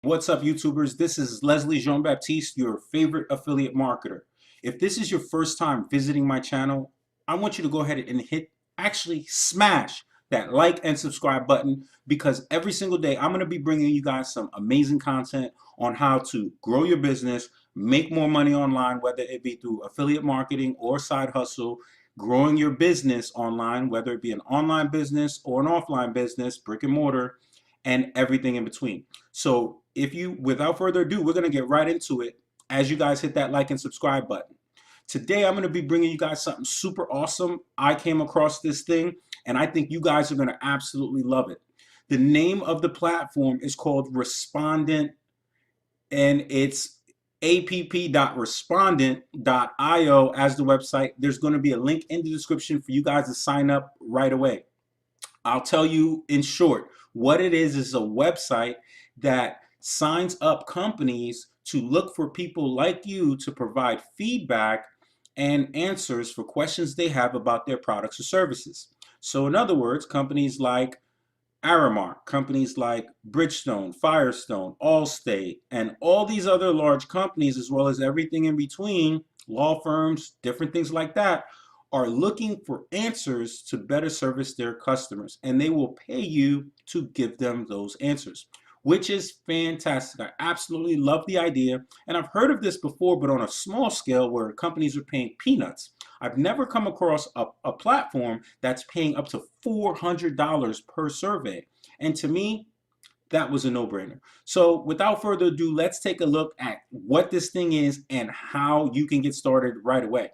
What's up, YouTubers? This is Leslie Jean-Baptiste, your favorite affiliate marketer. If this is your first time visiting my channel, I want you to go ahead and actually smash that like and subscribe button because every single day I'm going to be bringing you guys some amazing content on how to grow your business, make more money online, whether it be through affiliate marketing or side hustle, growing your business online, whether it be an online business or an offline business, brick and mortar, and everything in between. So without further ado, we're going to get right into it as you guys hit that like and subscribe button. Today, I'm going to be bringing you guys something super awesome. I came across this thing and I think you guys are going to absolutely love it. The name of the platform is called Respondent, and it's app.respondent.io as the website. There's going to be a link in the description for you guys to sign up right away. I'll tell you in short, what it is a website that signs up companies to look for people like you to provide feedback and answers for questions they have about their products or services. So in other words, companies like Aramark, companies like Bridgestone, Firestone, Allstate, and all these other large companies, as well as everything in between, law firms, different things like that, are looking for answers to better service their customers, and they will pay you to give them those answers, which is fantastic. I absolutely love the idea, and I've heard of this before, but on a small scale where companies are paying peanuts. I've never come across a platform that's paying up to $400 per survey. And to me, that was a no-brainer. So without further ado, let's take a look at what this thing is and how you can get started right away.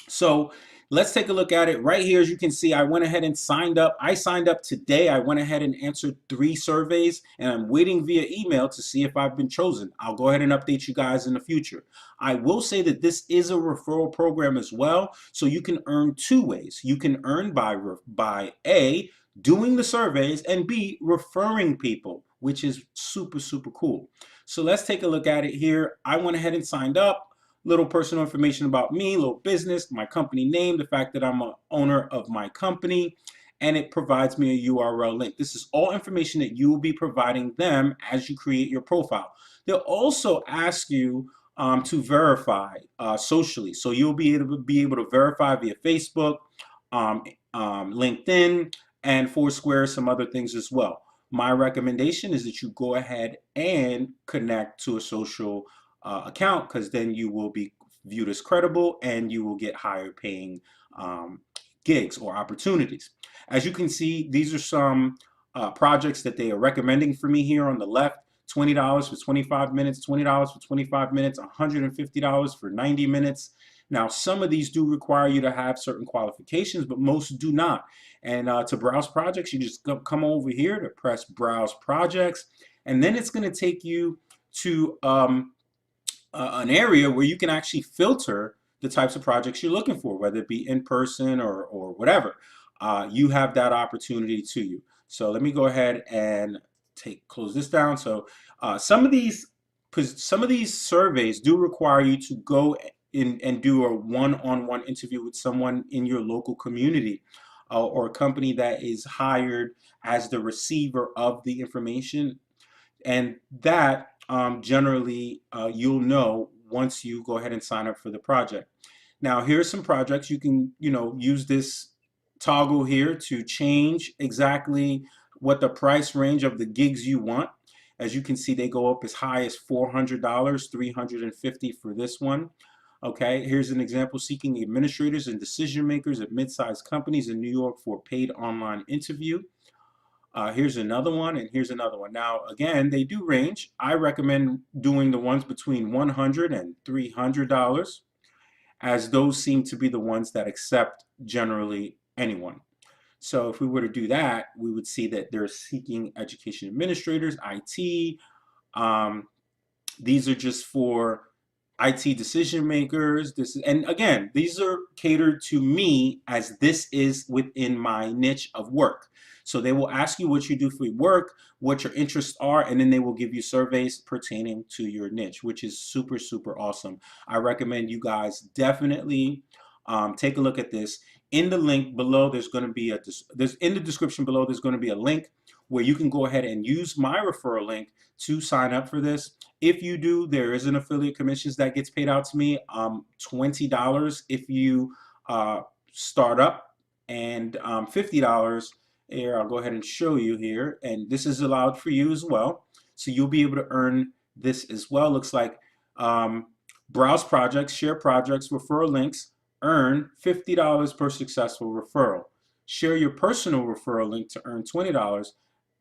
So let's take a look at it right here. As you can see, I went ahead and signed up. I signed up today. I went ahead and answered 3 surveys, and I'm waiting via email to see if I've been chosen. I'll go ahead and update you guys in the future. I will say that this is a referral program as well, so you can earn 2 ways. You can earn by A, doing the surveys, and B, referring people, which is super, super cool. So let's take a look at it here. I went ahead and signed up. Little personal information about me, little business, my company name, the fact that I'm an owner of my company, and it provides me a URL link. This is all information that you will be providing them as you create your profile. They'll also ask you to verify socially. So you'll be able to verify via Facebook, LinkedIn, and Foursquare, some other things as well. My recommendation is that you go ahead and connect to a social account, because then you will be viewed as credible and you will get higher paying gigs or opportunities. As you can see, these are some projects that they are recommending for me here on the left. $20 for 25 minutes, $20 for 25 minutes, $150 for 90 minutes. Now, some of these do require you to have certain qualifications, but most do not. And to browse projects, you just come over here to press Browse Projects, and then it's going to take you to an area where you can actually filter the types of projects you're looking for, whether it be in person or whatever. You have that opportunity to you. So let me go ahead and close this down. So some of these surveys do require you to go in and do a one-on-one interview with someone in your local community or a company that is hired as the receiver of the information, and that generally you'll know once you go ahead and sign up for the project. Now, here's some projects. You can use this toggle here to change exactly what the price range of the gigs you want. As you can see, they go up as high as $400, $350 for this one. Okay, here's an example: seeking administrators and decision makers at mid-sized companies in New York for a paid online interview. Here's another one, and here's another one. Now, again, they do range. I recommend doing the ones between $100 and $300, as those seem to be the ones that accept generally anyone. So if we were to do that, we would see that they're seeking education administrators, IT. These are just for IT decision makers. And again, these are catered to me, as this is within my niche of work. So they will ask you what you do for your work, what your interests are, and then they will give you surveys pertaining to your niche, which is super, super awesome. I recommend you guys definitely take a look at this. In the link below, there's going to be in the description below, there's going to be a link where you can go ahead and use my referral link to sign up for this. If you do, there is an affiliate commissions that gets paid out to me, $20 if you start up, and $50 here. I'll go ahead and show you here, and this is allowed for you as well. So you'll be able to earn this as well. Looks like browse projects, share projects, referral links, earn $50 per successful referral. Share your personal referral link to earn $20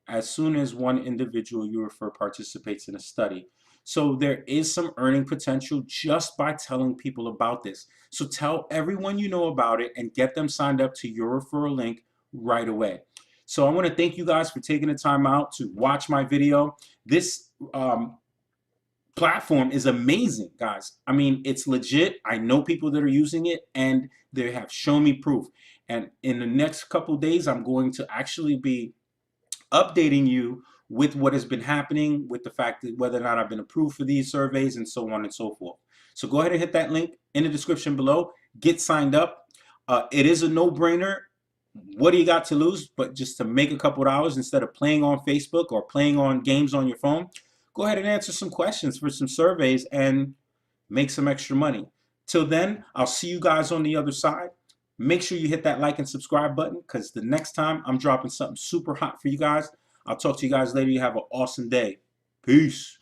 as soon as one individual you refer participates in a study. So there is some earning potential just by telling people about this. So tell everyone you know about it and get them signed up to your referral link right away. So I want to thank you guys for taking the time out to watch my video. This platform is amazing, guys. I mean, it's legit. I know people that are using it, and they have shown me proof. And in the next couple days, I'm going to actually be updating you with what has been happening, with the fact that whether or not I've been approved for these surveys and so on and so forth. So go ahead and hit that link in the description below. Get signed up. It is a no-brainer. What do you got to lose but just to make a couple dollars instead of playing on Facebook or playing on games on your phone? Go ahead and answer some questions for some surveys and make some extra money. Till then, I'll see you guys on the other side. Make sure you hit that like and subscribe button, because the next time I'm dropping something super hot for you guys. I'll talk to you guys later. You have an awesome day. Peace.